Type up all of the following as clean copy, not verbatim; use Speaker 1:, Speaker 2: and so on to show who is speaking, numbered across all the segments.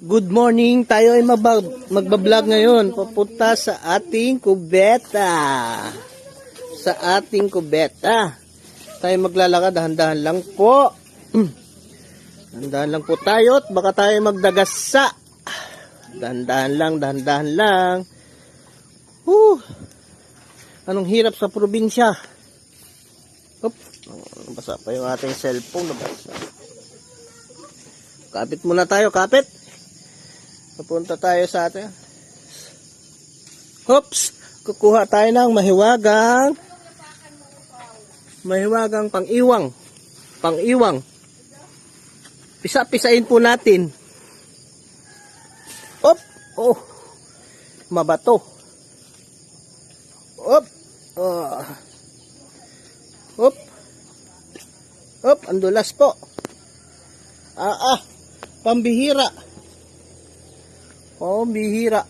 Speaker 1: Good morning, tayo ay magbablog ngayon. Papunta sa ating kubeta. Sa ating kubeta. Tayo maglalakad, dahan-dahan lang po. Dahan-dahan lang po tayo at baka tayo magdagasa. Dahan-dahan lang, dahan-dahan lang. Anong hirap sa probinsya. Basa pa yung ating cellphone. Nabasa. Kapit muna tayo, kapit. Papunta tayo sa atin. Oops! Kukuha tayo ng mahiwagang pang-iwang. Pang-iwang. Pisa-pisain po natin. Op! Oh! Mabato. Op! Op! Op! Andulas po. Pambihira. Pambihira.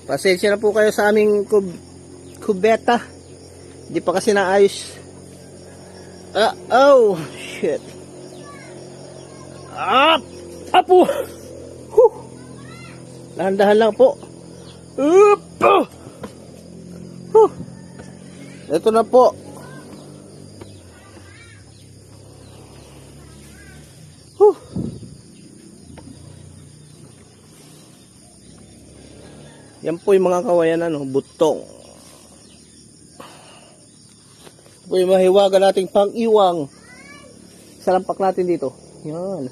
Speaker 1: Pasensya na po kayo sa aming kubeta. Hindi pa kasi naayos. Oh, shit. Apo. Dahan-dahan lang po. Ito na po. Yan po yung mga kawayan, butong. Po yung mahiwaga nating pang-iwang. Salampak natin dito. Yan.